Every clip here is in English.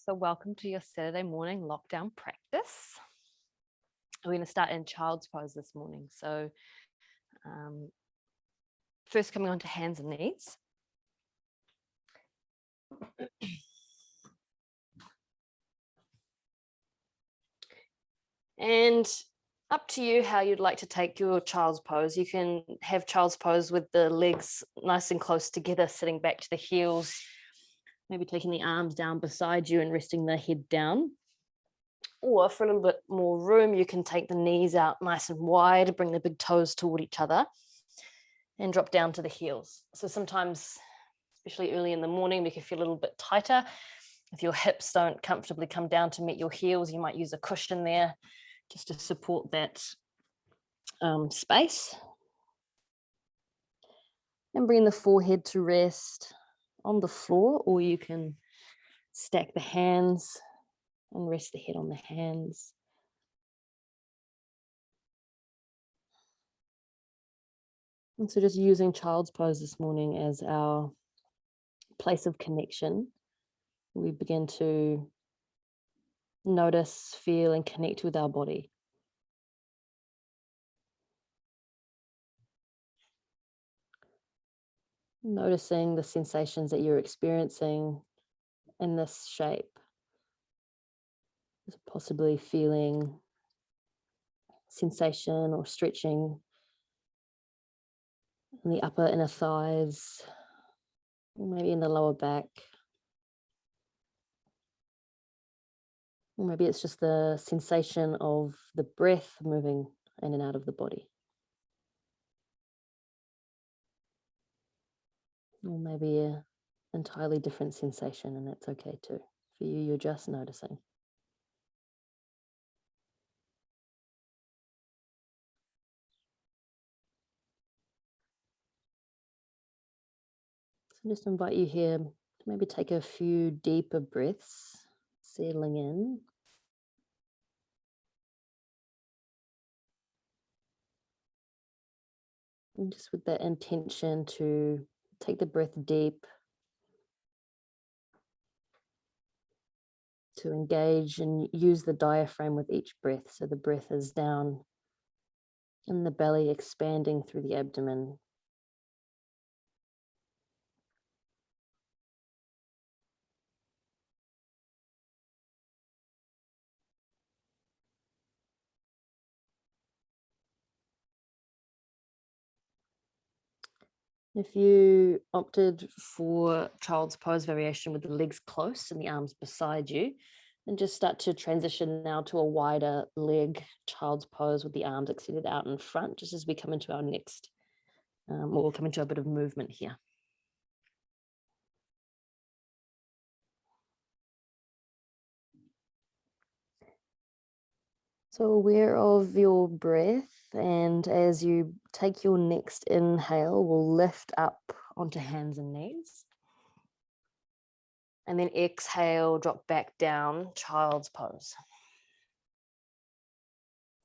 So welcome to your Saturday morning lockdown practice. We're going to start in child's pose this morning. So first coming on to hands and knees. And up to you how you'd like to take your child's pose. You can have child's pose with the legs nice and close together, sitting back to the heels, maybe taking the arms down beside you and resting the head down. Or for a little bit more room, you can take the knees out nice and wide, bring the big toes toward each other and drop down to the heels. So sometimes, especially early in the morning, we can feel a little bit tighter. If your hips don't comfortably come down to meet your heels, you might use a cushion there just to support that space. And bring the forehead to rest on the floor, or you can stack the hands and rest the head on the hands. And so just using child's pose this morning as our place of connection, we begin to notice, feel, and connect with our body. Noticing the sensations that you're experiencing in this shape. Possibly feeling sensation or stretching in the upper inner thighs, maybe in the lower back. Or maybe it's just the sensation of the breath moving in and out of the body. Or maybe an entirely different sensation, and that's okay too. For you, you're just noticing. So just invite you here to maybe take a few deeper breaths, settling in. And just with that intention to take the breath deep, to engage and use the diaphragm with each breath. So the breath is down in the belly, expanding through the abdomen. If you opted for child's pose variation with the legs close and the arms beside you, then just start to transition now to a wider leg child's pose with the arms extended out in front, just as we come into our next, or we'll come into a bit of movement here. So aware of your breath, and as you take your next inhale, we'll lift up onto hands and knees. And then exhale, drop back down, child's pose.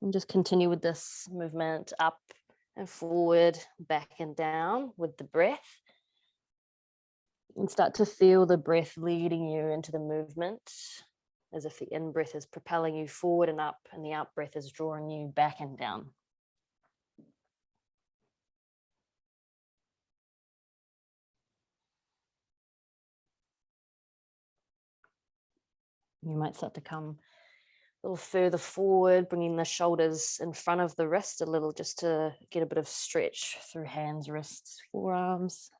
And just continue with this movement up and forward, back and down with the breath. And start to feel the breath leading you into the movement, as if the in-breath is propelling you forward and up, and the out-breath is drawing you back and down. You might start to come a little further forward, bringing the shoulders in front of the wrist a little, just to get a bit of stretch through hands, wrists, forearms.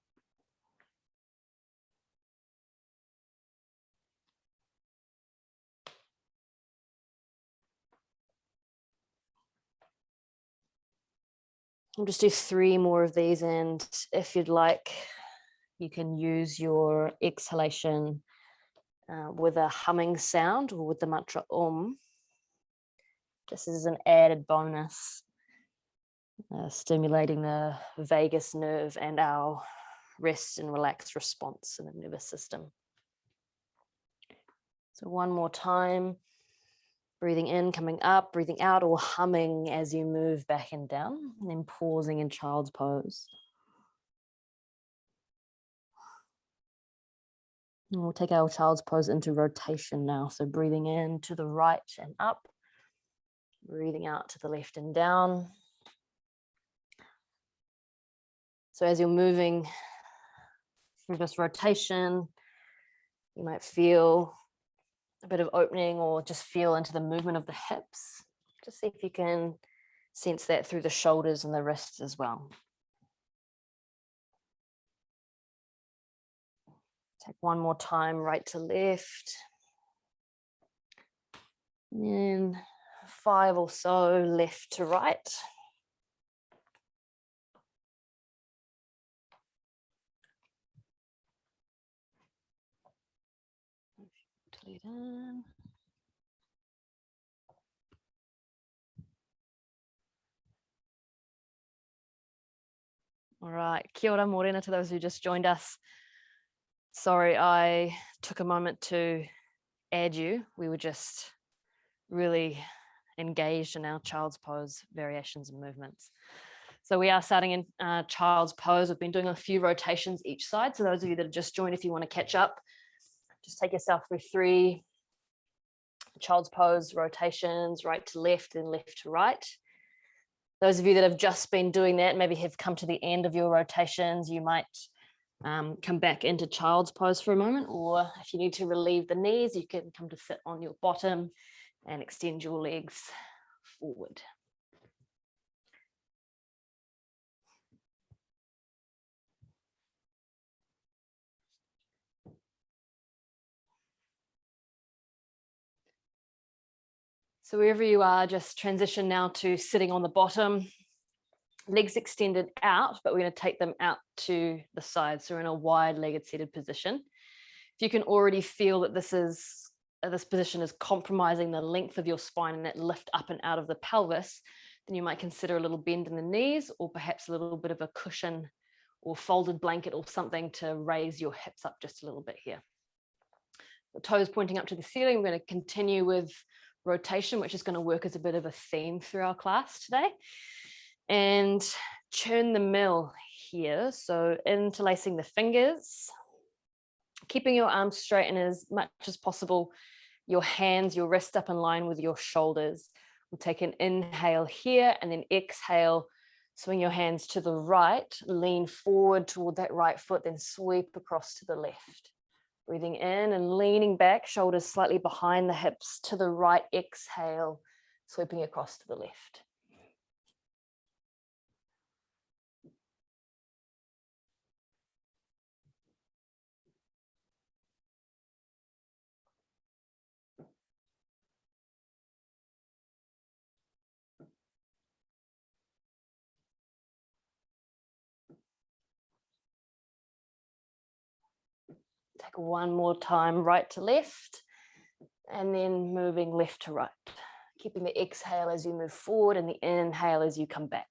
I'll just do 3 more of these, and if you'd like, you can use your exhalation with a humming sound or with the mantra Om, just as an added bonus, stimulating the vagus nerve and our rest and relax response in the nervous system. So one more time, breathing in, coming up, breathing out, or humming as you move back and down, and then pausing in child's pose. And we'll take our child's pose into rotation now. So breathing in to the right and up, breathing out to the left and down. So as you're moving through this rotation, you might feel a bit of opening or just feel into the movement of the hips. Just see if you can sense that through the shoulders and the wrists as well. Take one more time, right to left. And then 5 or so, left to right. Lead in. All right, kia ora morena to those who just joined us. Sorry, I took a moment to add you. We were just really engaged in our child's pose variations and movements. So we are starting in child's pose. We've been doing a few rotations each side. So those of you that have just joined, if you want to catch up, just take yourself through 3 child's pose rotations, right to left and left to right. Those of you that have just been doing that, maybe have come to the end of your rotations, you might come back into child's pose for a moment, or if you need to relieve the knees, you can come to sit on your bottom and extend your legs forward. So wherever you are, just transition now to sitting on the bottom, legs extended out, but we're going to take them out to the side. So we're in a wide-legged seated position. If you can already feel that this position is compromising the length of your spine and that lift up and out of the pelvis, then you might consider a little bend in the knees, or perhaps a little bit of a cushion or folded blanket or something to raise your hips up just a little bit here. The toes pointing up to the ceiling. We're going to continue with rotation, which is going to work as a bit of a theme through our class today. And churn the mill here. So interlacing the fingers, keeping your arms straight and as much as possible, your hands, your wrist up in line with your shoulders. We'll take an inhale here and then exhale. Swing your hands to the right, lean forward toward that right foot, then sweep across to the left. Breathing in and leaning back, shoulders slightly behind the hips to the right, exhale, sweeping across to the left. Take one more time, right to left, and then moving left to right. Keeping the exhale as you move forward and the inhale as you come back.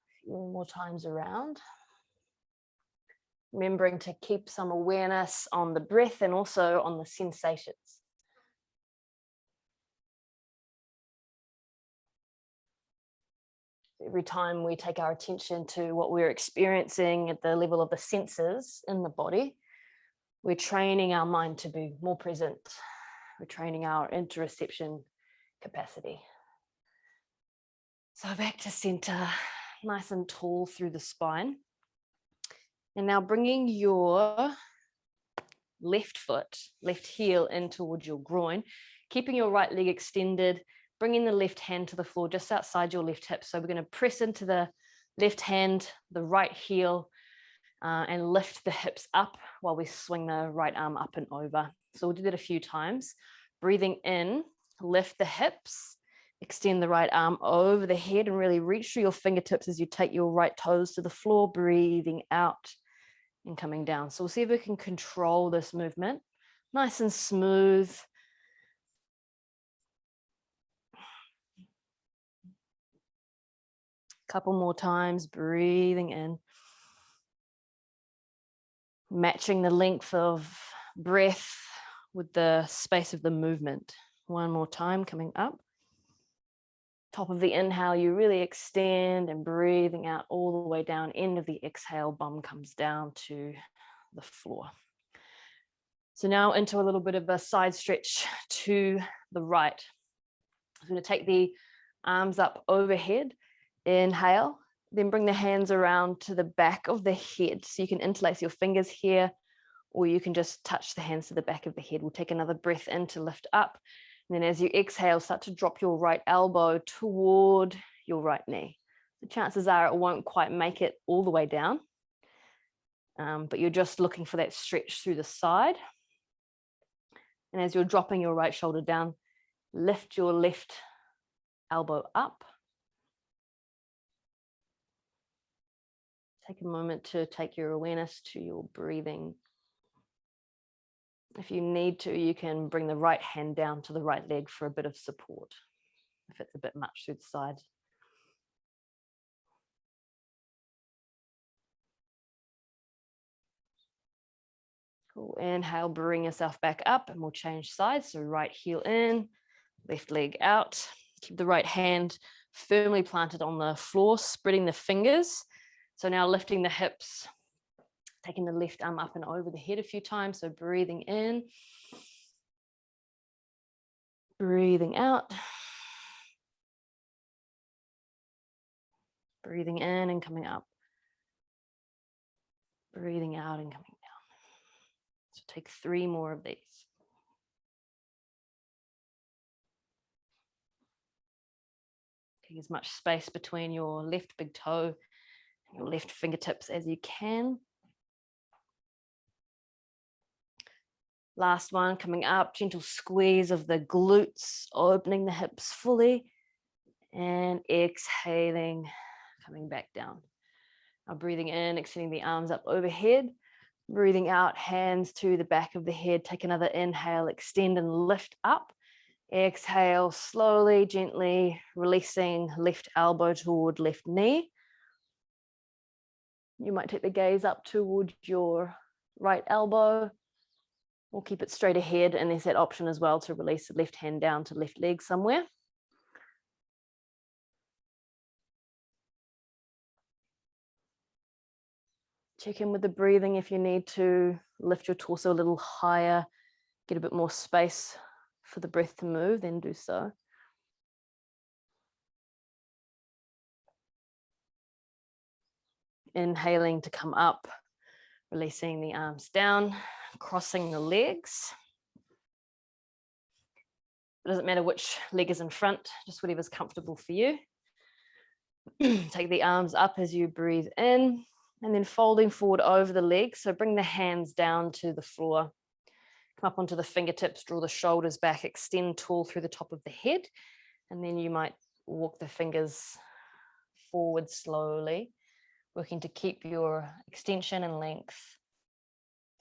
A few more times around. Remembering to keep some awareness on the breath and also on the sensations. Every time we take our attention to what we're experiencing at the level of the senses in the body, we're training our mind to be more present. We're training our interoception capacity. So back to center, nice and tall through the spine. And now bringing your left foot, left heel in towards your groin, keeping your right leg extended, bringing the left hand to the floor just outside your left hip. So we're going to press into the left hand, the right heel, and lift the hips up while we swing the right arm up and over. So we'll do that a few times. Breathing in, lift the hips, extend the right arm over the head and really reach through your fingertips as you take your right toes to the floor, breathing out and coming down. So we'll see if we can control this movement. Nice and smooth. Couple more times, breathing in. Matching the length of breath with the space of the movement. One more time, coming up. Top of the inhale, you really extend and breathing out all the way down. End of the exhale, bum comes down to the floor. So now into a little bit of a side stretch to the right. I'm going to take the arms up overhead. Inhale, then bring the hands around to the back of the head. So you can interlace your fingers here, or you can just touch the hands to the back of the head. We'll take another breath in to lift up. And then as you exhale, start to drop your right elbow toward your right knee. The chances are it won't quite make it all the way down, but you're just looking for that stretch through the side. And as you're dropping your right shoulder down, lift your left elbow up. Take a moment to take your awareness to your breathing. If you need to, you can bring the right hand down to the right leg for a bit of support, if it's a bit much through the side. Cool. Inhale, bring yourself back up, and we'll change sides. So right heel in, left leg out. Keep the right hand firmly planted on the floor, spreading the fingers. So now lifting the hips, taking the left arm up and over the head a few times. So breathing in, breathing out, breathing in and coming up, breathing out and coming down. So take 3 more of these. Take as much space between your left big toe and your left fingertips as you can. Last one, coming up, gentle squeeze of the glutes, opening the hips fully, and exhaling, coming back down. Now breathing in, extending the arms up overhead, breathing out, hands to the back of the head. Take another inhale, extend and lift up. Exhale, slowly, gently releasing left elbow toward left knee. You might take the gaze up toward your right elbow, or keep it straight ahead, and there's that option as well to release the left hand down to left leg somewhere. Check in with the breathing. If you need to lift your torso a little higher, get a bit more space for the breath to move, then do so. Inhaling to come up, releasing the arms down, crossing the legs. It doesn't matter which leg is in front, just whatever's comfortable for you. Take the arms up as you breathe in, and then folding forward over the legs. So bring the hands down to the floor. Come up onto the fingertips, draw the shoulders back, extend tall through the top of the head, and then you might walk the fingers forward slowly, working to keep your extension and length.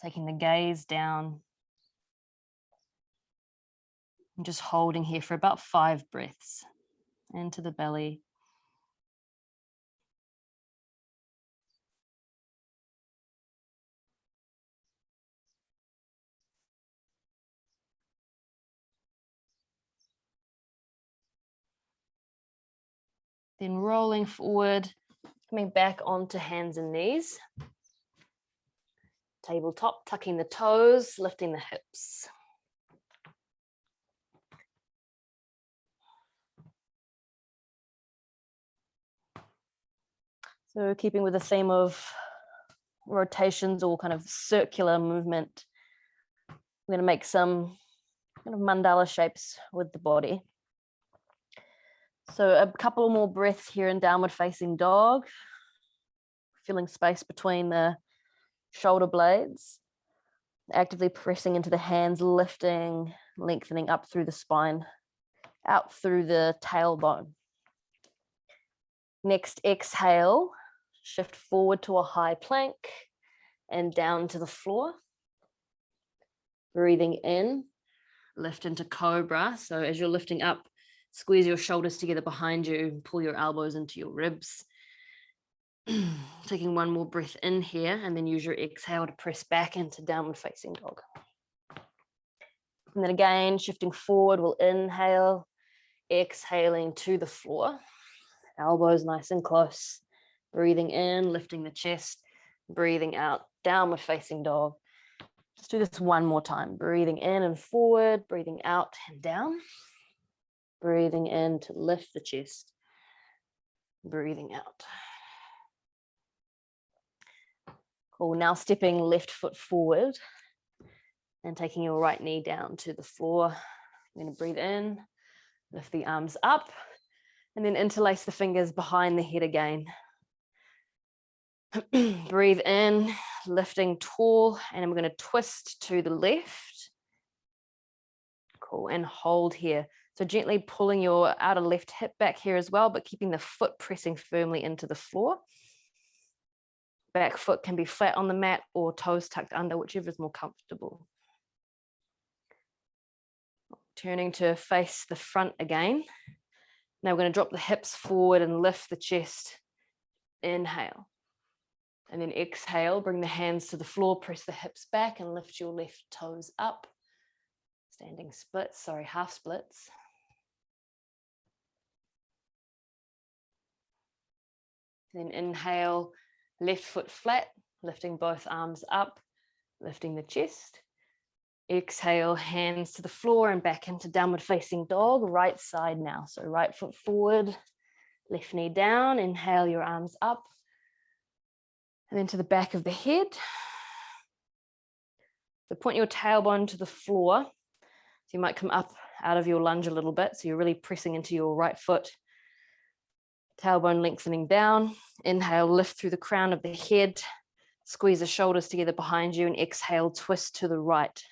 Taking the gaze down. And just holding here for about 5 breaths into the belly. Then rolling forward, coming back onto hands and knees. Tabletop, tucking the toes, lifting the hips. So keeping with the theme of rotations or kind of circular movement, we're going to make some kind of mandala shapes with the body. So a couple more breaths here in downward facing dog, filling space between the shoulder blades, actively pressing into the hands, lifting, lengthening up through the spine, out through the tailbone. Next, exhale, shift forward to a high plank and down to the floor. Breathing in, lift into cobra. So as you're lifting up, squeeze your shoulders together behind you, pull your elbows into your ribs. Taking one more breath in here, and then use your exhale to press back into downward facing dog. And then again, shifting forward, we'll inhale, exhaling to the floor. Elbows nice and close. Breathing in, lifting the chest. Breathing out, downward facing dog. Let's do this one more time. Breathing in and forward, breathing out and down. Breathing in to lift the chest. Breathing out. Cool, now stepping left foot forward and taking your right knee down to the floor. You're going to breathe in, lift the arms up, and then interlace the fingers behind the head again. Breathe in, lifting tall, and I'm going to twist to the left. Cool, and hold here. So gently pulling your outer left hip back here as well, but keeping the foot pressing firmly into the floor. Back foot can be flat on the mat or toes tucked under, whichever is more comfortable. Turning to face the front again. Now we're going to drop the hips forward and lift the chest. Inhale. And then exhale, bring the hands to the floor, press the hips back and lift your left toes up. Standing splits, half splits. Then inhale, left foot flat, lifting both arms up, lifting the chest. Exhale, hands to the floor and back into downward facing dog, right side now. So right foot forward, left knee down, inhale your arms up. And then to the back of the head. So point your tailbone to the floor. So you might come up out of your lunge a little bit. So you're really pressing into your right foot. Tailbone lengthening down. Inhale, lift through the crown of the head. Squeeze the shoulders together behind you and exhale, twist to the right.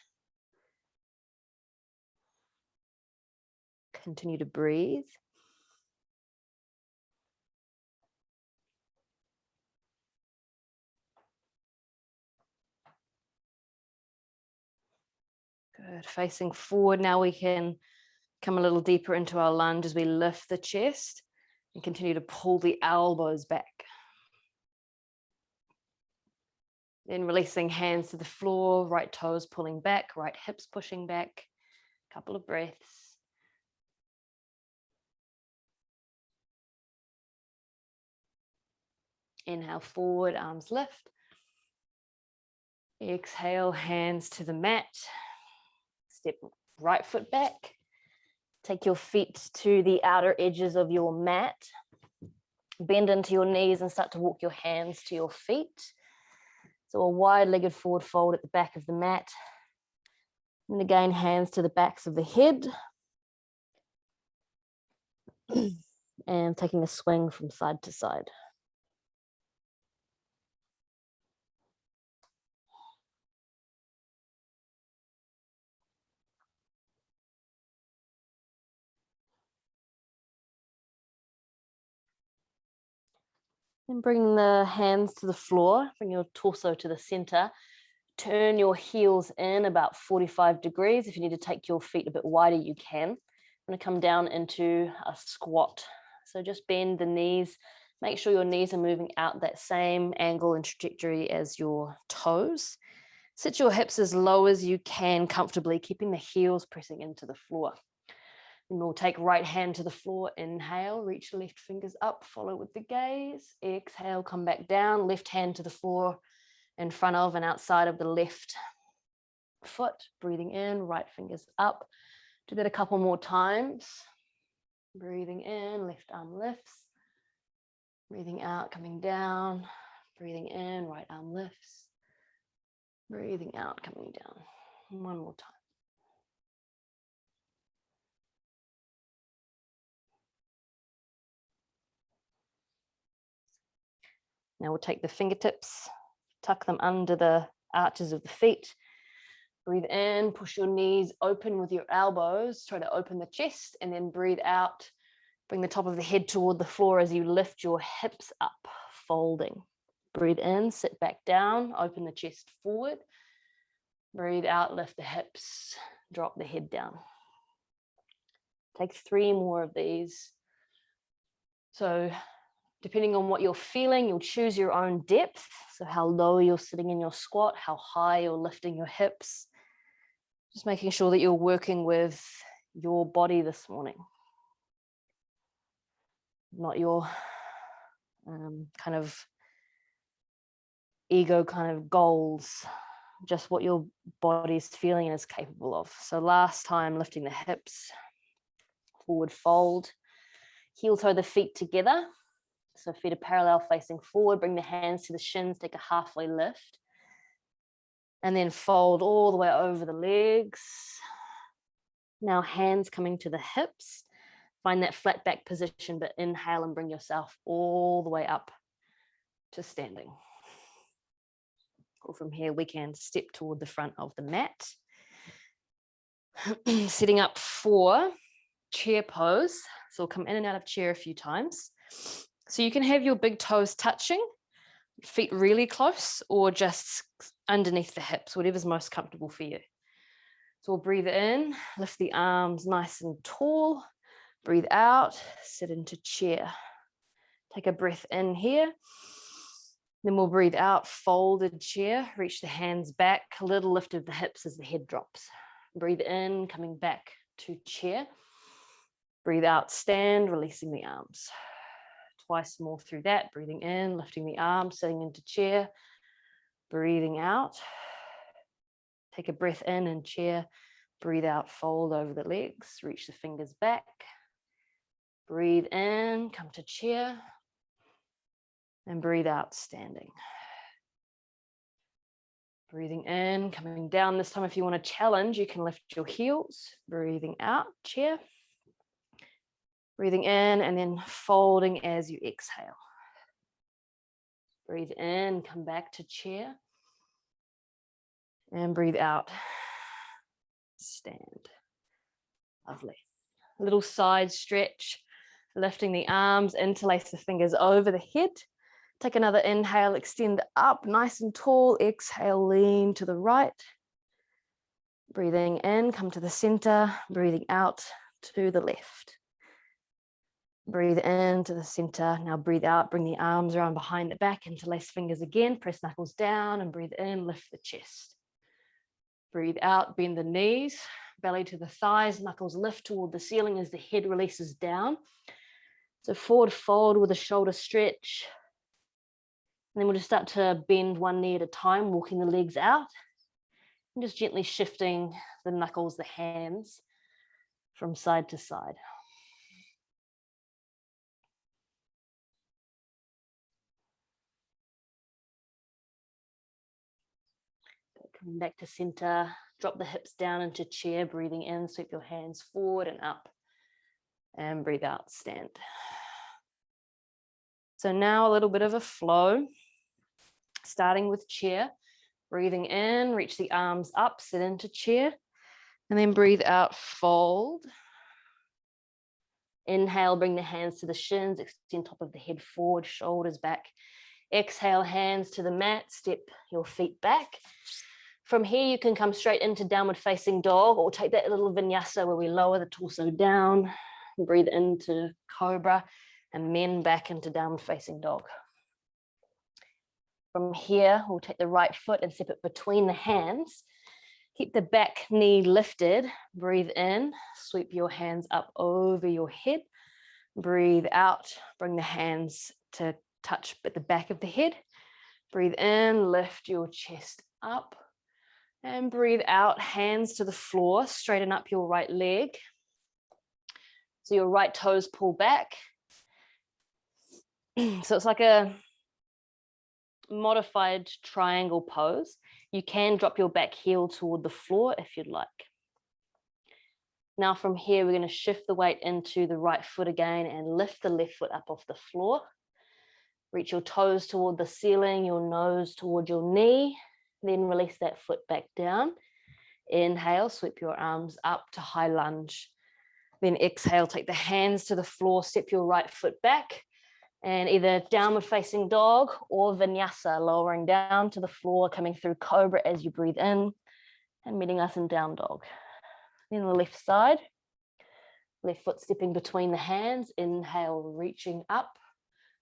Continue to breathe. Good, facing forward. Now we can come a little deeper into our lunge as we lift the chest and continue to pull the elbows back. Then releasing hands to the floor, right toes pulling back, right hips pushing back. Couple of breaths. Inhale forward, arms lift. Exhale, hands to the mat. Step right foot back. Take your feet to the outer edges of your mat. Bend into your knees and start to walk your hands to your feet. So a wide-legged forward fold at the back of the mat. And again, hands to the backs of the head. And taking a swing from side to side. And bring the hands to the floor, bring your torso to the center. Turn your heels in about 45 degrees. If you need to take your feet a bit wider, you can. I'm going to come down into a squat. So just bend the knees. Make sure your knees are moving out that same angle and trajectory as your toes. Sit your hips as low as you can comfortably, keeping the heels pressing into the floor. And we'll take right hand to the floor, inhale, reach left fingers up, follow with the gaze. Exhale, come back down, left hand to the floor, in front of and outside of the left foot. Breathing in, right fingers up. Do that a couple more times. Breathing in, left arm lifts. Breathing out, coming down. Breathing in, right arm lifts. Breathing out, coming down. One more time. Now we'll take the fingertips, tuck them under the arches of the feet. Breathe in, push your knees open with your elbows, try to open the chest, and then breathe out. Bring the top of the head toward the floor as you lift your hips up, folding. Breathe in, sit back down, open the chest forward. Breathe out, lift the hips, drop the head down. Take 3 more of these. So depending on what you're feeling, you'll choose your own depth. So how low you're sitting in your squat, how high you're lifting your hips. Just making sure that you're working with your body this morning, not your kind of ego kind of goals, just what your body's feeling and is capable of. So last time, lifting the hips, forward fold, heel toe the feet together. So feet are parallel facing forward, bring the hands to the shins, take a halfway lift, and then fold all the way over the legs. Now hands coming to the hips, find that flat back position, but inhale and bring yourself all the way up to standing. Or from here, we can step toward the front of the mat. Sitting up for chair pose. So we'll come in and out of chair a few times. So you can have your big toes touching, feet really close, or just underneath the hips, whatever's most comfortable for you. So we'll breathe in, lift the arms nice and tall, breathe out, sit into chair. Take a breath in here. Then we'll breathe out, folded chair, reach the hands back, a little lift of the hips as the head drops. Breathe in, coming back to chair. Breathe out, stand, releasing the arms. Twice more through that, breathing in, lifting the arms, sitting into chair, breathing out. Take a breath in chair, breathe out, fold over the legs, reach the fingers back. Breathe in, come to chair, and breathe out, standing. Breathing in, coming down. This time, if you want to challenge, you can lift your heels. Breathing out, chair. Breathing in and then folding as you exhale. Breathe in, come back to chair. And breathe out, stand. Lovely. A little side stretch, lifting the arms, interlace the fingers over the head. Take another inhale, extend up nice and tall. Exhale, lean to the right. Breathing in, come to the center. Breathing out to the left. Breathe in to the center. Now breathe out, bring the arms around behind the back, interlace fingers again, press knuckles down and breathe in, lift the chest. Breathe out, bend the knees, belly to the thighs, knuckles lift toward the ceiling as the head releases down. So forward fold with a shoulder stretch. And then we'll just start to bend one knee at a time, walking the legs out and just gently shifting the knuckles, the hands from side to side. Coming back to center, drop the hips down into chair, breathing in, sweep your hands forward and up, and breathe out, stand. So now a little bit of a flow, starting with chair, breathing in, reach the arms up, sit into chair, and then breathe out, fold. Inhale, bring the hands to the shins, extend top of the head forward, shoulders back. Exhale, hands to the mat, step your feet back. From here, you can come straight into downward facing dog, or take that little vinyasa where we lower the torso down, breathe into cobra, and then back into downward facing dog. From here, we'll take the right foot and step it between the hands. Keep the back knee lifted, breathe in, sweep your hands up over your head, breathe out, bring the hands to touch at the back of the head, breathe in, lift your chest up, and breathe out, hands to the floor, straighten up your right leg. So your right toes pull back. So it's like a modified triangle pose. You can drop your back heel toward the floor if you'd like. Now from here, we're going to shift the weight into the right foot again and lift the left foot up off the floor. Reach your toes toward the ceiling, your nose toward your knee. Then release that foot back down. Inhale, sweep your arms up to high lunge. Then exhale, take the hands to the floor, step your right foot back, and either downward facing dog or vinyasa, lowering down to the floor, coming through cobra as you breathe in, and meeting us in down dog. Then the left side, left foot stepping between the hands. Inhale, reaching up,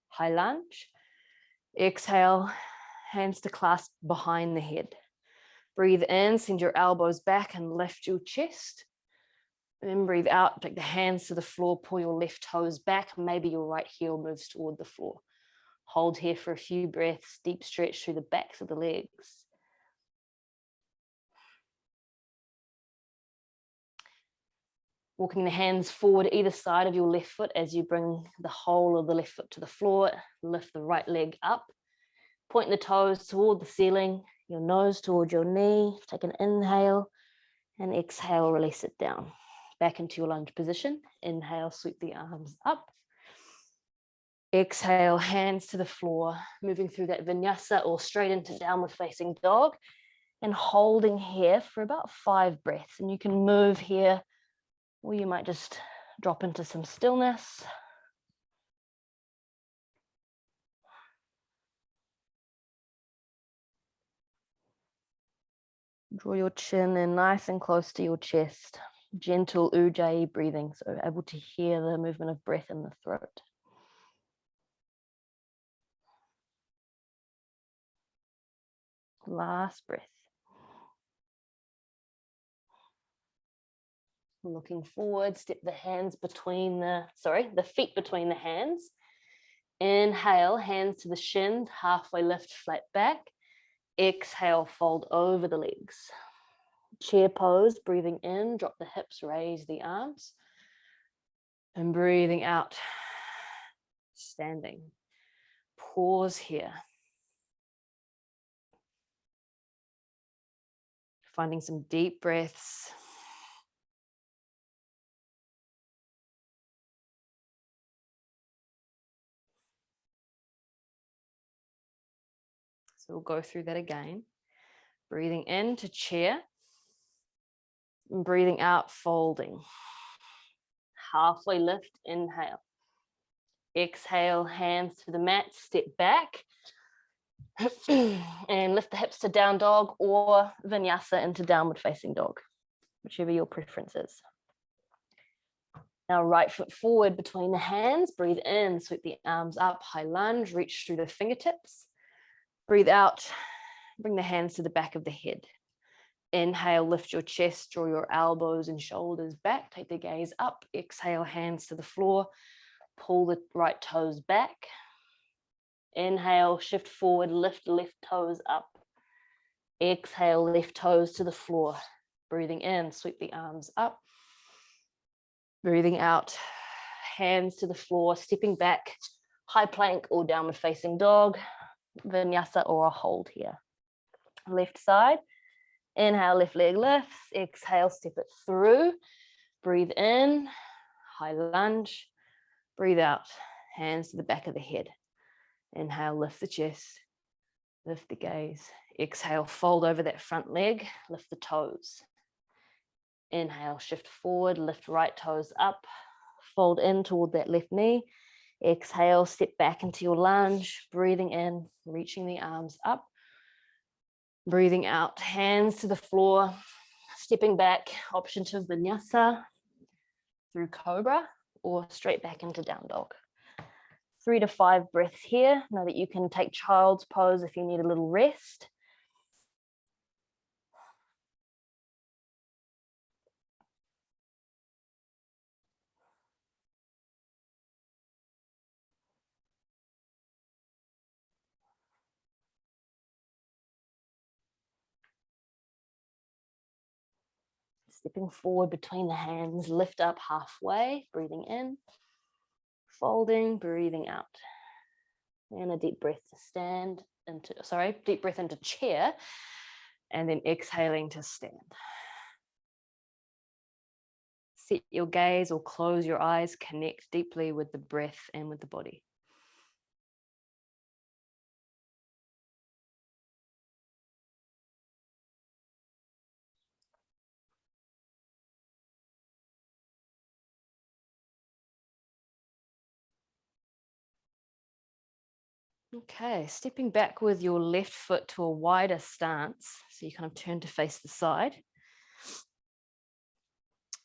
high lunge. Exhale, hands to clasp behind the head. Breathe in, send your elbows back and lift your chest. And then breathe out, take the hands to the floor, pull your left toes back. Maybe your right heel moves toward the floor. Hold here for a few breaths, deep stretch through the backs of the legs. Walking the hands forward either side of your left foot as you bring the whole of the left foot to the floor. Lift the right leg up. Point the toes toward the ceiling, your nose toward your knee. Take an inhale and exhale, release it down. Back into your lunge position. Inhale, sweep the arms up. Exhale, hands to the floor, moving through that vinyasa or straight into downward facing dog and holding here for about 5 breaths. And you can move here, or you might just drop into some stillness. Draw your chin in nice and close to your chest. Gentle ujjayi breathing, so able to hear the movement of breath in the throat. Last breath. Looking forward, step the hands between the feet between the hands. Inhale, hands to the shin, halfway lift, flat back. Exhale, fold over the legs. Chair pose, breathing in, drop the hips, raise the arms. And breathing out, standing. Pause here. Finding some deep breaths. So we'll go through that again. Breathing in to chair. And breathing out, folding. Halfway lift, inhale. Exhale, hands to the mat, step back. And lift the hips to down dog or vinyasa into downward facing dog, whichever your preference is. Now right foot forward between the hands, breathe in, sweep the arms up, high lunge, reach through the fingertips. Breathe out, bring the hands to the back of the head. Inhale, lift your chest, draw your elbows and shoulders back, take the gaze up. Exhale, hands to the floor, pull the right toes back. Inhale, shift forward, lift left toes up. Exhale, left toes to the floor. Breathing in, sweep the arms up. Breathing out, hands to the floor, stepping back, high plank or downward facing dog, vinyasa or a hold here. Left side, inhale, left leg lifts, exhale, step it through. Breathe in, high lunge. Breathe out, hands to the back of the head. Inhale, lift the chest, lift the gaze. Exhale, fold over that front leg, lift the toes. Inhale, shift forward, lift right toes up, fold in toward that left knee. Exhale, step back into your lunge, breathing in, reaching the arms up. Breathing out, hands to the floor, stepping back, option to vinyasa through cobra or straight back into down dog. 3 to 5 breaths here. Know that you can take child's pose if you need a little rest. Stepping forward between the hands, lift up halfway, breathing in, folding, breathing out. And a deep breath to stand into, deep breath into chair, and then exhaling to stand. Set your gaze or close your eyes, connect deeply with the breath and with the body. Okay, stepping back with your left foot to a wider stance. So you kind of turn to face the side.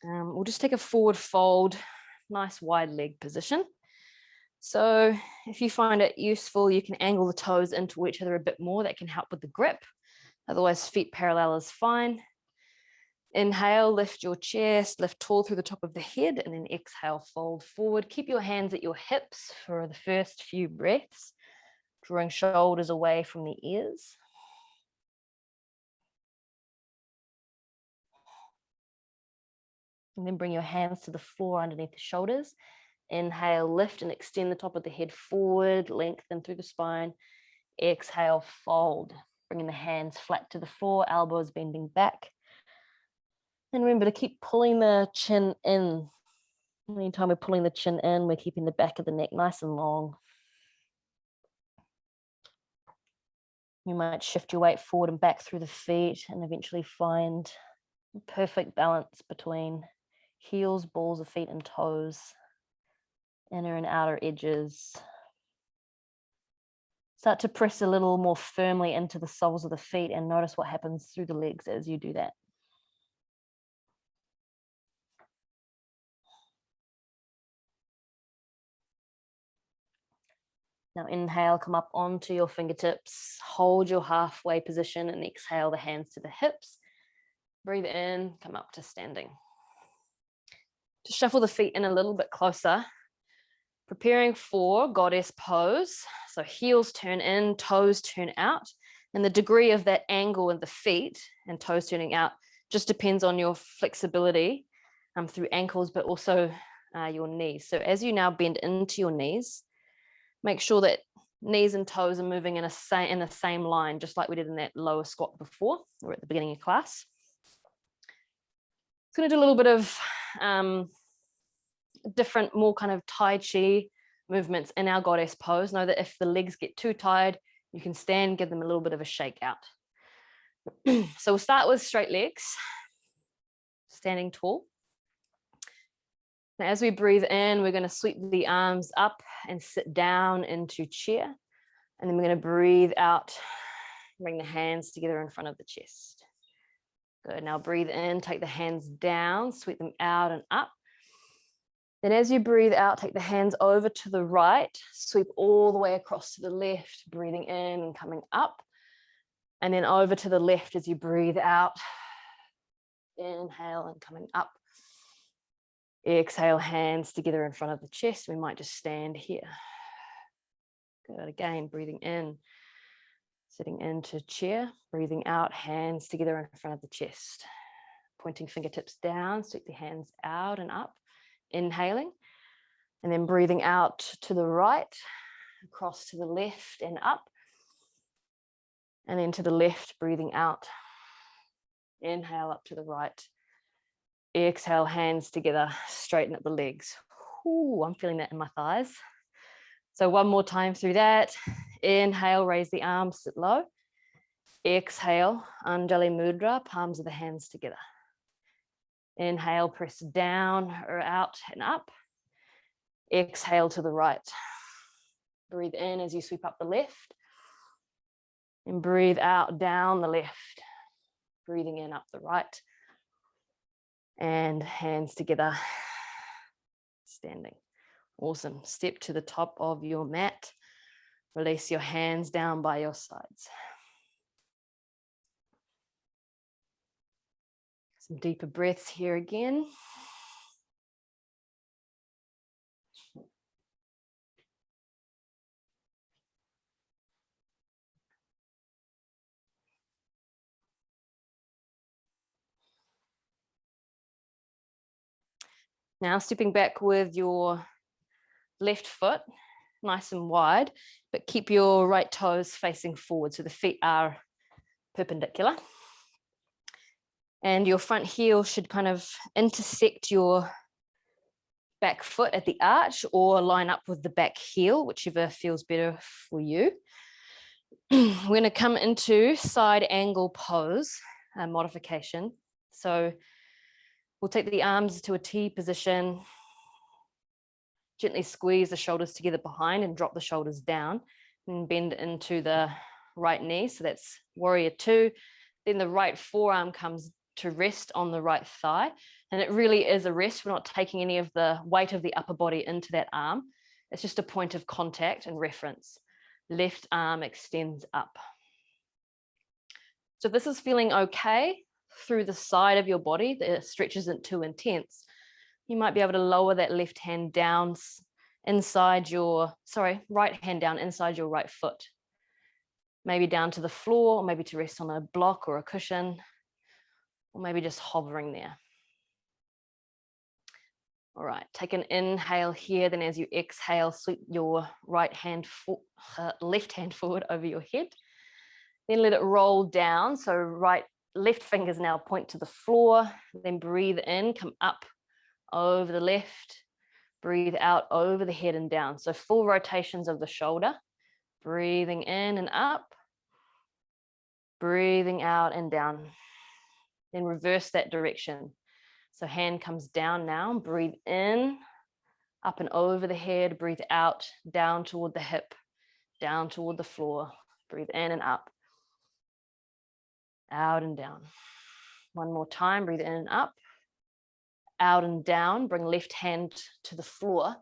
We'll just take a forward fold, nice wide leg position. So if you find it useful, you can angle the toes in towards each other a bit more. That can help with the grip. Otherwise, feet parallel is fine. Inhale, lift your chest, lift tall through the top of the head, and then exhale, fold forward. Keep your hands at your hips for the first few breaths, drawing shoulders away from the ears. And then bring your hands to the floor underneath the shoulders. Inhale, lift and extend the top of the head forward, lengthen through the spine. Exhale, fold. Bringing the hands flat to the floor, elbows bending back. And remember to keep pulling the chin in. Anytime we're pulling the chin in, we're keeping the back of the neck nice and long. You might shift your weight forward and back through the feet and eventually find a perfect balance between heels, balls of feet, and toes, inner and outer edges. Start to press a little more firmly into the soles of the feet and notice what happens through the legs as you do that. Now inhale, come up onto your fingertips, hold your halfway position and exhale the hands to the hips. Breathe in, come up to standing. To shuffle the feet in a little bit closer, preparing for goddess pose. So heels turn in, toes turn out. And the degree of that angle in the feet and toes turning out just depends on your flexibility through ankles, but also your knees. So as you now bend into your knees, make sure that knees and toes are moving in the same line, just like we did in that lower squat before or at the beginning of class. It's going to do a little bit of different, more kind of Tai Chi movements in our goddess pose. Know that if the legs get too tired, you can stand, give them a little bit of a shake out. So we'll start with straight legs, standing tall. Now, as we breathe in, we're going to sweep the arms up and sit down into chair. And then we're going to breathe out, bring the hands together in front of the chest. Good. Now breathe in, take the hands down, sweep them out and up. Then as you breathe out, take the hands over to the right, sweep all the way across to the left, breathing in and coming up. And then over to the left as you breathe out. Inhale and coming up. Exhale, hands together in front of the chest. We might just stand here. Good. Again, breathing in, sitting into chair, breathing out, hands together in front of the chest. Pointing fingertips down, sweep the hands out and up. Inhaling, and then breathing out to the right, across to the left and up. And then to the left, breathing out. Inhale up to the right. Exhale, hands together, straighten up the legs. Ooh, I'm feeling that in my thighs. So one more time through that. Inhale, raise the arms, sit low. Exhale, Anjali Mudra, palms of the hands together. Inhale, press down or out and up. Exhale to the right. Breathe in as you sweep up the left. And breathe out, down the left. Breathing in up the right. And hands together, standing. Awesome. Step to the top of your mat. Release your hands down by your sides. Some deeper breaths here again. Now stepping back with your left foot nice and wide, but keep your right toes facing forward so the feet are perpendicular. And your front heel should kind of intersect your back foot at the arch or line up with the back heel, whichever feels better for you. We're going to come into side angle pose modification. So we'll take the arms to a T position, gently squeeze the shoulders together behind and drop the shoulders down and bend into the right knee. So that's warrior two. Then the right forearm comes to rest on the right thigh. And it really is a rest. We're not taking any of the weight of the upper body into that arm. It's just a point of contact and reference. Left arm extends up. So if this is feeling okay through the side of your body, the stretch isn't too intense, you might be able to lower that left hand down inside your, right hand down inside your right foot. Maybe down to the floor, or maybe to rest on a block or a cushion, or maybe just hovering there. All right, take an inhale here, then as you exhale, sweep your left hand forward over your head. Then let it roll down. So left fingers now point to the floor, then breathe in, come up over the left, breathe out over the head and down. So full rotations of the shoulder, breathing in and up, breathing out and down. Then reverse that direction. So hand comes down now, breathe in, up and over the head, breathe out, down toward the hip, down toward the floor, breathe in and up, out and down. One more time, breathe in and up, out and down, bring left hand to the floor,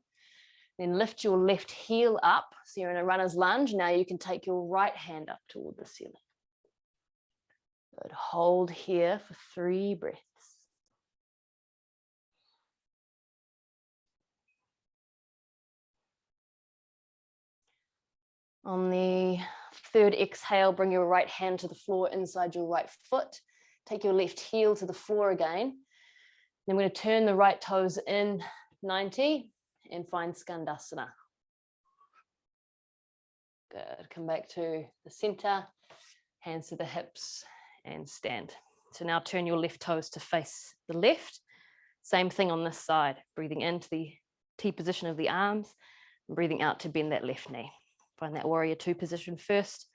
then lift your left heel up. So you're in a runner's lunge. Now you can take your right hand up toward the ceiling. Good, hold here for 3 breaths. On the 3rd exhale, bring your right hand to the floor inside your right foot. Take your left heel to the floor again. Then we're going to turn the right toes in 90 and find Skandasana. Good, come back to the center, hands to the hips and stand. So now turn your left toes to face the left. Same thing on this side, breathing into the T position of the arms and breathing out to bend that left knee. Find that warrior 2 position first.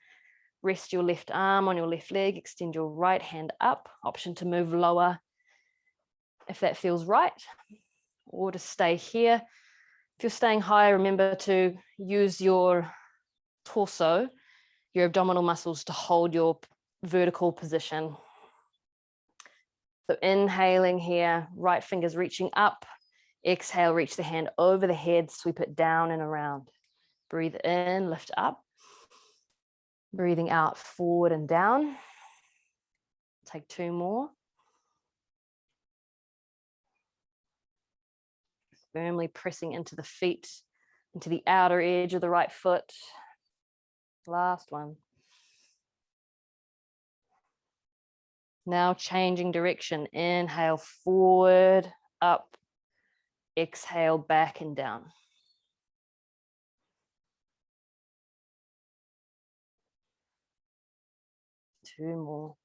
Rest your left arm on your left leg, extend your right hand up, option to move lower if that feels right, or to stay here. If you're staying higher, remember to use your torso, your abdominal muscles to hold your vertical position. So inhaling here, right fingers reaching up, exhale, reach the hand over the head, sweep it down and around. Breathe in, lift up. Breathing out, forward and down. Take 2 more. Firmly pressing into the feet, into the outer edge of the right foot. Last one. Now changing direction. Inhale, forward, up. Exhale, back and down. Two more.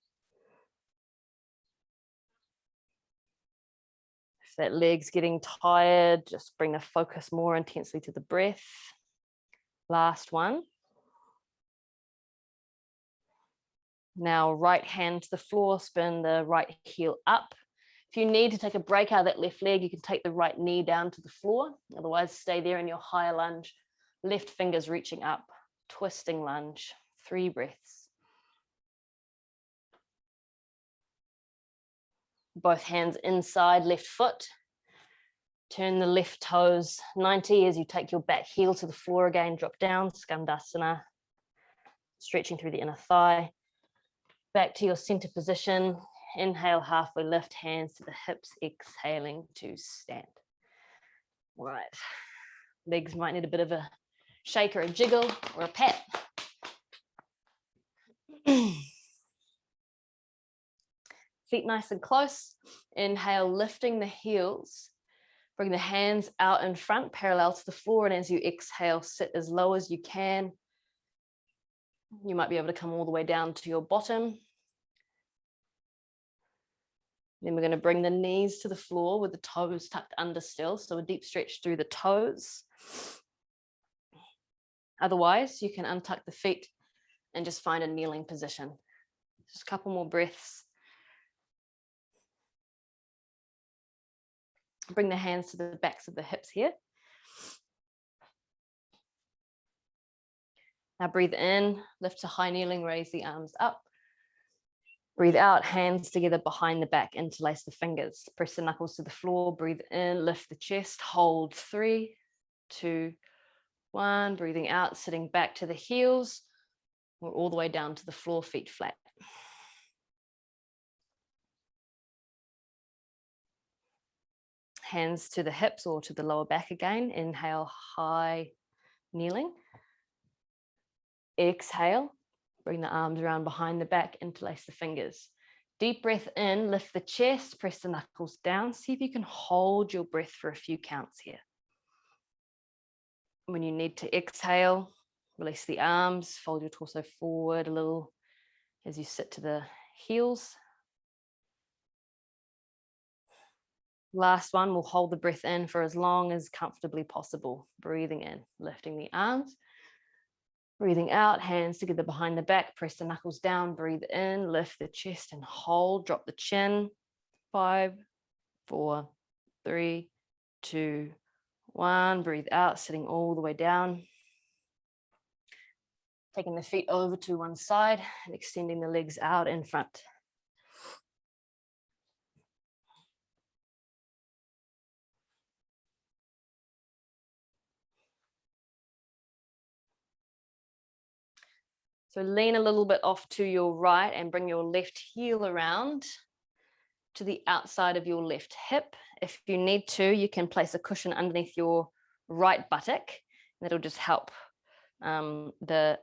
If that leg's getting tired, just bring the focus more intensely to the breath. Last one. Now right hand to the floor, spin the right heel up. If you need to take a break out of that left leg, you can take the right knee down to the floor. Otherwise, stay there in your higher lunge. Left fingers reaching up, twisting lunge. 3 breaths. Both hands inside left foot. Turn the left toes 90 as you take your back heel to the floor again. Drop down, Skandasana. Stretching through the inner thigh. Back to your center position. Inhale, halfway lift, hands to the hips, exhaling to stand. All right. Legs might need a bit of a shake or a jiggle or a pat. Feet nice and close. Inhale, lifting the heels. Bring the hands out in front, parallel to the floor. And as you exhale, sit as low as you can. You might be able to come all the way down to your bottom. Then we're going to bring the knees to the floor with the toes tucked under still. So a deep stretch through the toes. Otherwise, you can untuck the feet and just find a kneeling position. Just a couple more breaths. Bring the hands to the backs of the hips here. Now breathe in, lift to high kneeling, raise the arms up. Breathe out, hands together behind the back, interlace the fingers. Press the knuckles to the floor, breathe in, lift the chest, hold 3, 2, 1. Breathing out, sitting back to the heels, or all the way down to the floor, feet flat. hands to the hips or to the lower back again. Inhale, high kneeling. Exhale, bring the arms around behind the back, interlace the fingers. Deep breath in, lift the chest, press the knuckles down. See if you can hold your breath for a few counts here. When you need to exhale, release the arms, fold your torso forward a little as you sit to the heels. Last one, we'll hold the breath in for as long as comfortably possible. Breathing in, lifting the arms. Breathing out, hands together behind the back, press the knuckles down, breathe in, lift the chest and hold, drop the chin. 5, 4, 3, 2, 1. Breathe out, sitting all the way down. Taking the feet over to one side and extending the legs out in front. So lean a little bit off to your right and bring your left heel around to the outside of your left hip. If you need to, you can place a cushion underneath your right buttock. That'll just help the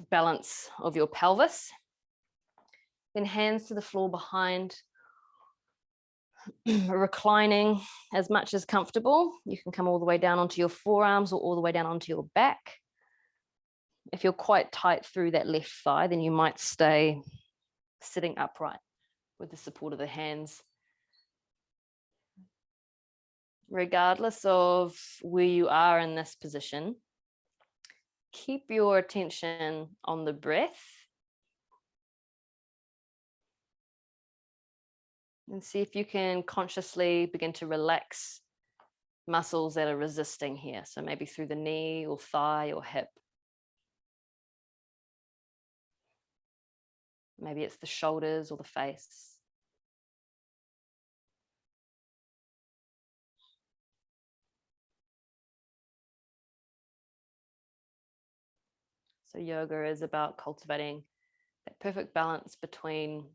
balance of your pelvis. Then hands to the floor behind, reclining as much as comfortable. You can come all the way down onto your forearms or all the way down onto your back. If you're quite tight through that left thigh, then you might stay sitting upright with the support of the hands. Regardless of where you are in this position, keep your attention on the breath and see if you can consciously begin to relax muscles that are resisting here. So maybe through the knee or thigh or hip. Maybe it's the shoulders or the face. So yoga is about cultivating that perfect balance between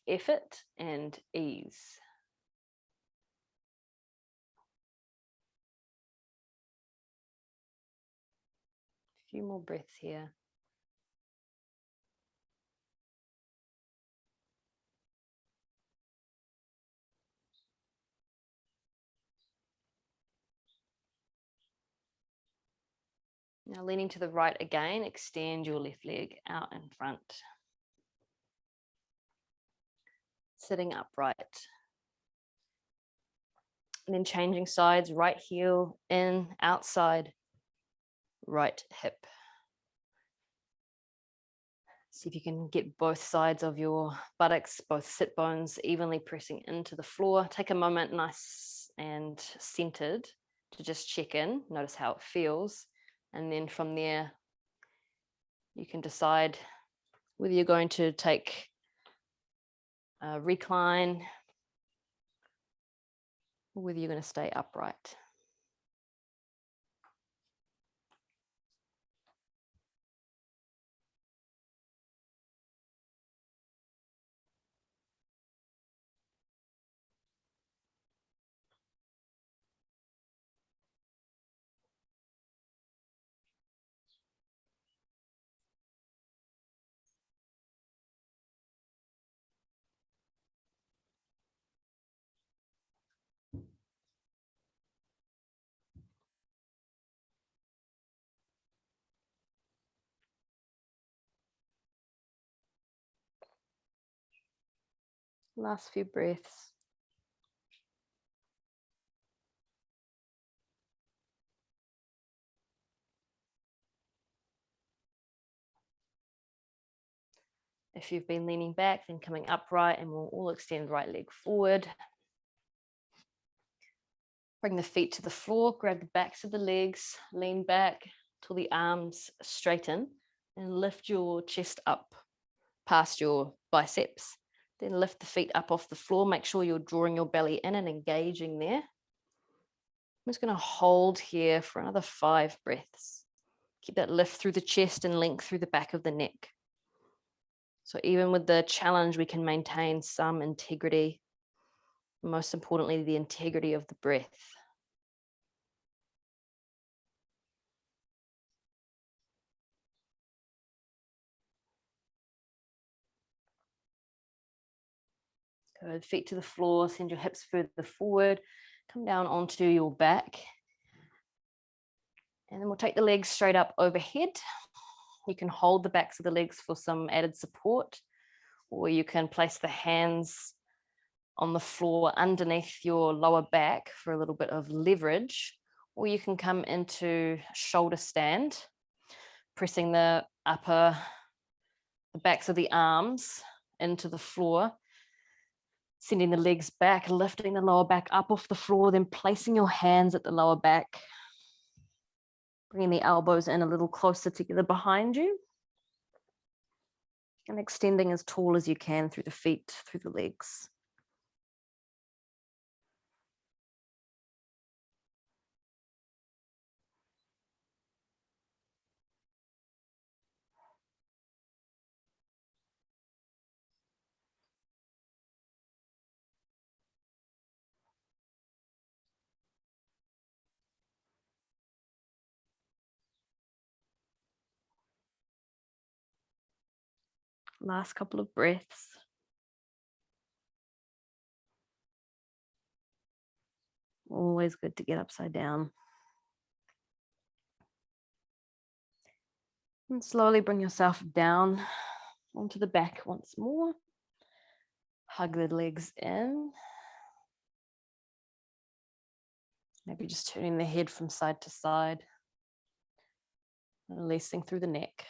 effort and ease. A few more breaths here. Now leaning to the right again, extend your left leg out in front. Sitting upright. And then changing sides, right heel in, outside, right hip. See if you can get both sides of your buttocks, both sit bones evenly pressing into the floor. Take a moment, nice and centered, to just check in, notice how it feels. And then from there, you can decide whether you're going to take a recline or whether you're going to stay upright. Last few breaths. If you've been leaning back, then coming upright, and we'll all extend right leg forward. Bring the feet to the floor, grab the backs of the legs, lean back till the arms straighten, and lift your chest up past your biceps. Then lift the feet up off the floor. Make sure you're drawing your belly in and engaging there. I'm just going to hold here for another 5 breaths. Keep that lift through the chest and length through the back of the neck. So even with the challenge, we can maintain some integrity Most importantly, the integrity of the breath. Good. Feet to the floor, send your hips further forward, come down onto your back. And then we'll take the legs straight up overhead. You can hold the backs of the legs for some added support, or you can place the hands on the floor underneath your lower back for a little bit of leverage, or you can come into shoulder stand, pressing the backs of the arms into the floor, sending the legs back, lifting the lower back up off the floor, then placing your hands at the lower back, bringing the elbows in a little closer together behind you, and extending as tall as you can through the feet, through the legs. Last couple of breaths. Always good to get upside down. And slowly bring yourself down onto the back once more. Hug the legs in. Maybe just turning the head from side to side. Releasing through the neck.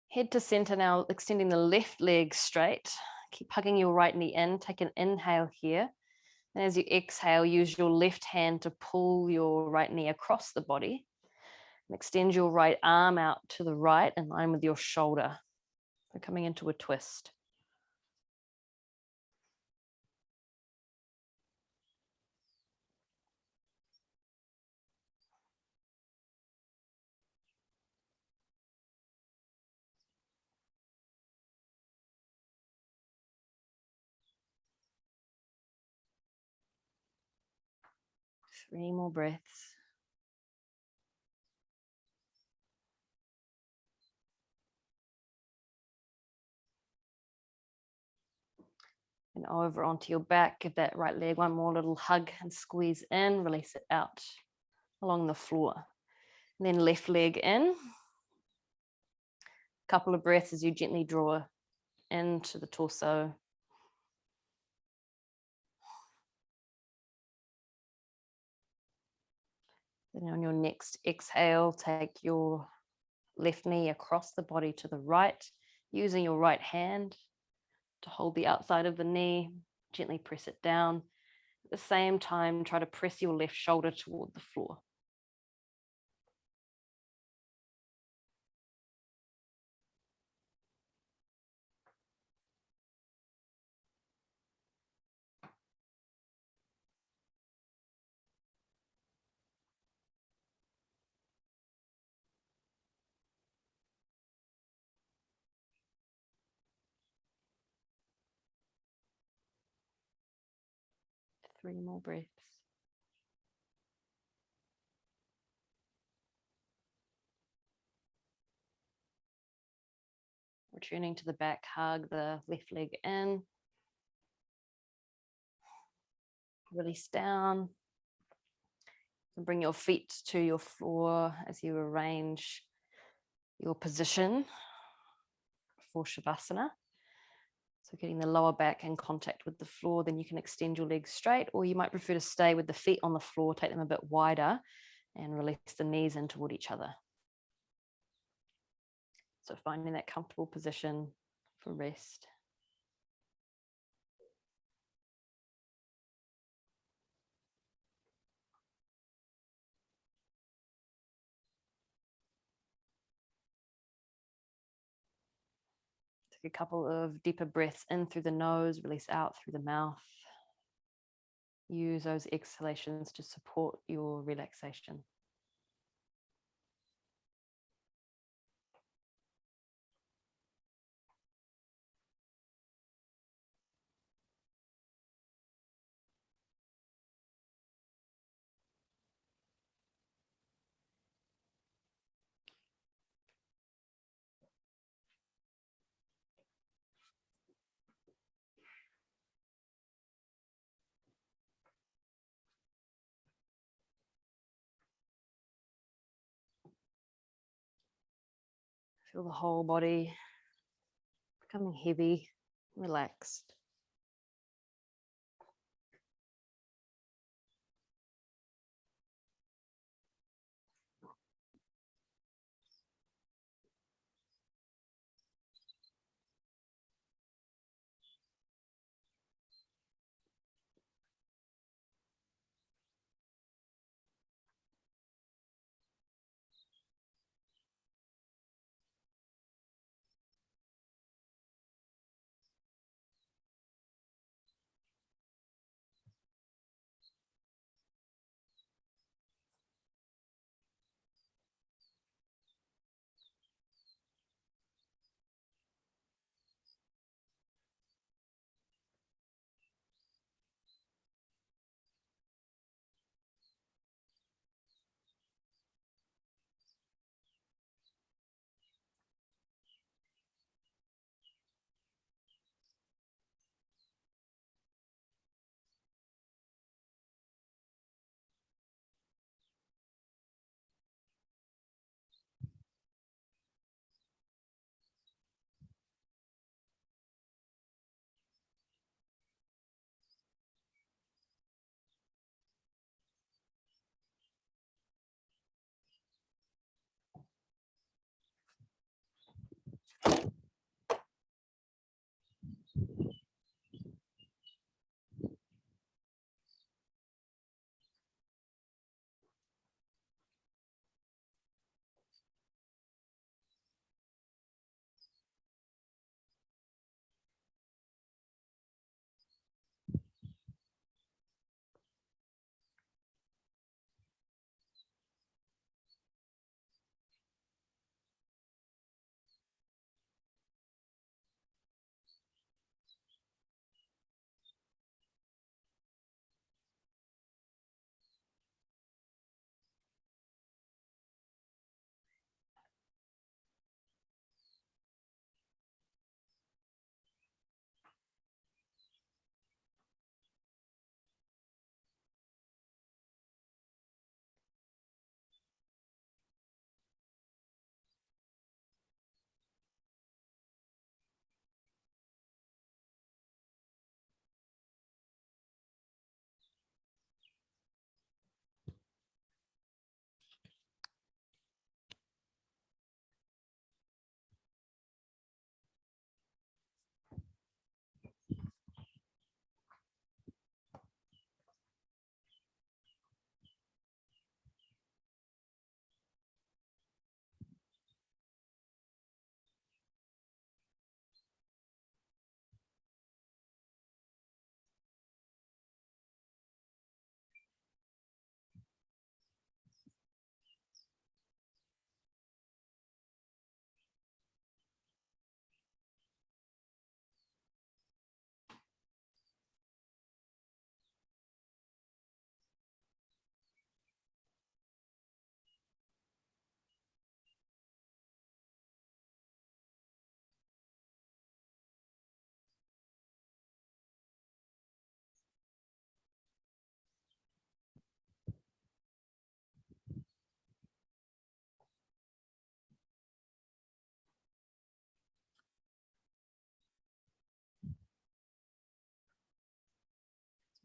Head to center now, extending the left leg straight. Keep hugging your right knee in. Take an inhale here. And as you exhale, use your left hand to pull your right knee across the body. And extend your right arm out to the right in line with your shoulder. So coming into a twist. Three more breaths. And over onto your back, give that right leg one more little hug and squeeze in, release it out along the floor. And then left leg in. Couple of breaths as you gently draw into the torso. Then on your next exhale, take your left knee across the body to the right, using your right hand to hold the outside of the knee, gently press it down. At the same time, try to press your left shoulder toward the floor. Three more breaths. Returning to the back, hug the left leg in. Release down. And bring your feet to your floor as you arrange your position for Shavasana. So getting the lower back in contact with the floor, then you can extend your legs straight, or you might prefer to stay with the feet on the floor, take them a bit wider and release the knees in toward each other. So finding that comfortable position for rest. Take a couple of deeper breaths in through the nose, release out through the mouth. Use those exhalations to support your relaxation. Feel the whole body becoming heavy, relaxed.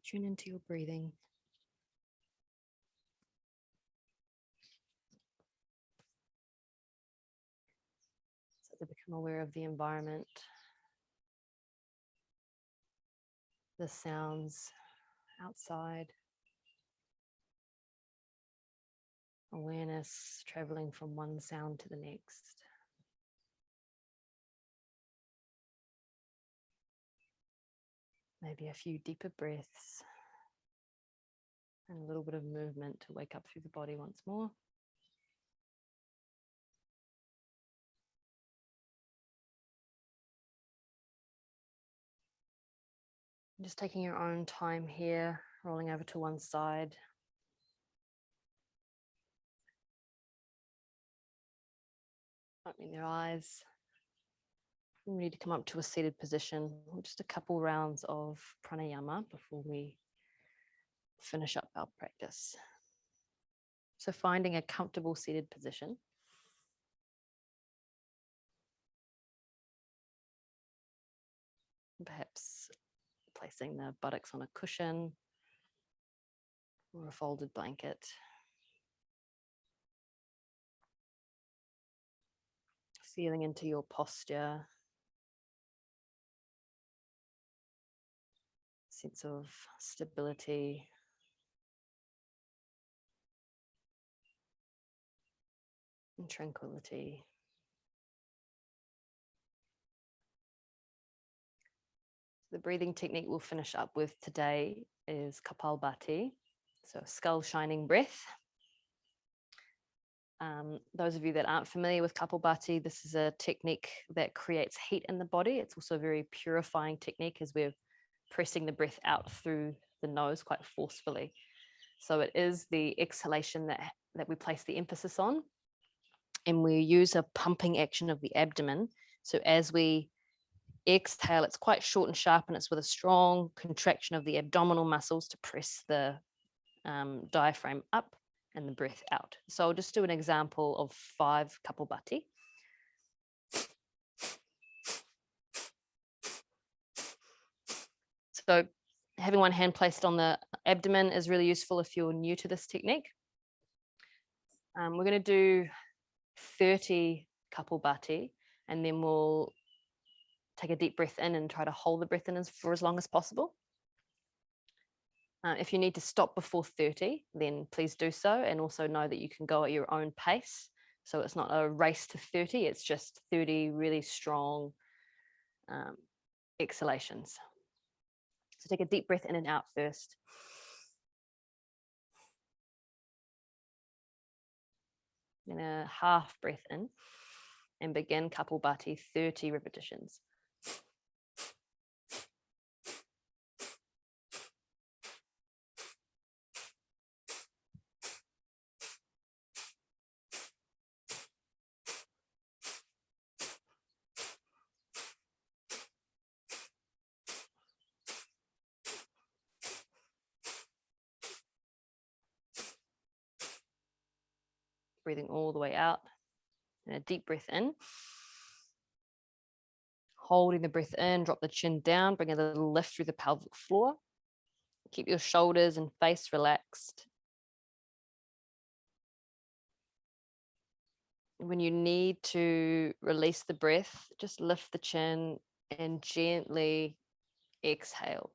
Tune into your breathing. So to become aware of the environment, the sounds outside, awareness traveling from one sound to the next. Maybe a few deeper breaths and a little bit of movement to wake up through the body once more. Just taking your own time here, rolling over to one side. Opening their eyes. We need to come up to a seated position, just a couple rounds of pranayama before we finish up our practice. So finding a comfortable seated position. perhaps placing the buttocks on a cushion or a folded blanket. Feeling into your posture, sense of stability, and tranquility. The breathing technique we'll finish up with today is Kapalbhati, so skull shining breath. Those of you that aren't familiar with Kapalbhati, this is a technique that creates heat in the body. It's also a very purifying technique as we're pressing the breath out through the nose quite forcefully. So it is the exhalation that we place the emphasis on, and we use a pumping action of the abdomen. So as we exhale, it's quite short and sharp, and it's with a strong contraction of the abdominal muscles to press the diaphragm up and the breath out. So I'll just do an example of 5 Kapalbhati. So having one hand placed on the abdomen is really useful if you're new to this technique. We're going to do 30 Kapalbhati, and then we'll take a deep breath in and try to hold the breath in for as long as possible. If you need to stop before 30, then please do so. And also know that you can go at your own pace. So it's not a race to 30, it's just 30 really strong exhalations. So take a deep breath in and out first. Then a half breath in and begin Kapalbhati 30 repetitions. Breathing all the way out, and a deep breath in. Holding the breath in, drop the chin down, bring a little lift through the pelvic floor. Keep your shoulders and face relaxed. When you need to release the breath, just lift the chin and gently exhale.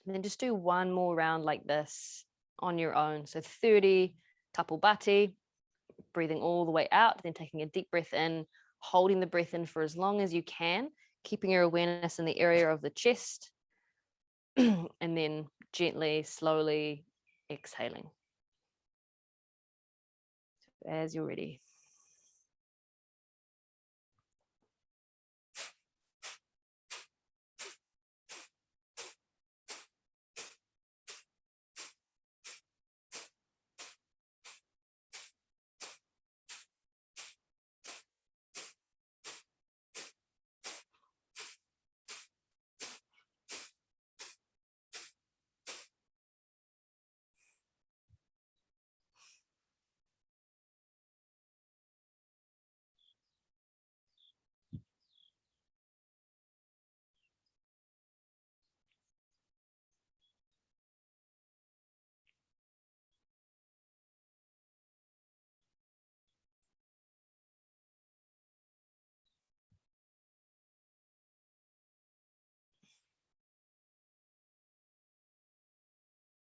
And then just do one more round like this on your own. So 30 Kapalbhati, breathing all the way out, then taking a deep breath in, holding the breath in for as long as you can, keeping your awareness in the area of the chest, and then gently, slowly exhaling. So as you're ready.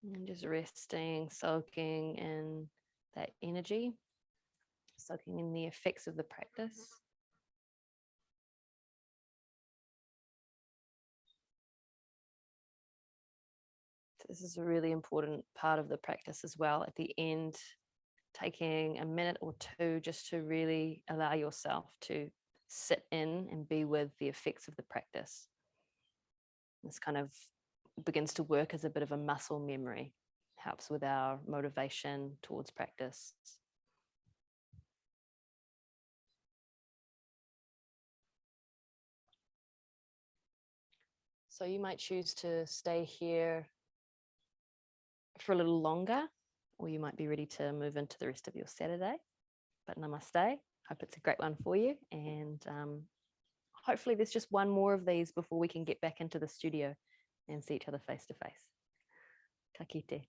And just resting, soaking in that energy, soaking in the effects of the practice. So this is a really important part of the practice as well. At the end, taking a minute or two just to really allow yourself to sit in and be with the effects of the practice. This kind of begins to work as a bit of a muscle memory, helps with our motivation towards practice. So you might choose to stay here for a little longer, or you might be ready to move into the rest of your Saturday. But namaste. Hope it's a great one for you. And hopefully there's just one more of these before we can get back into the studio and see each other face to face. Ka kite.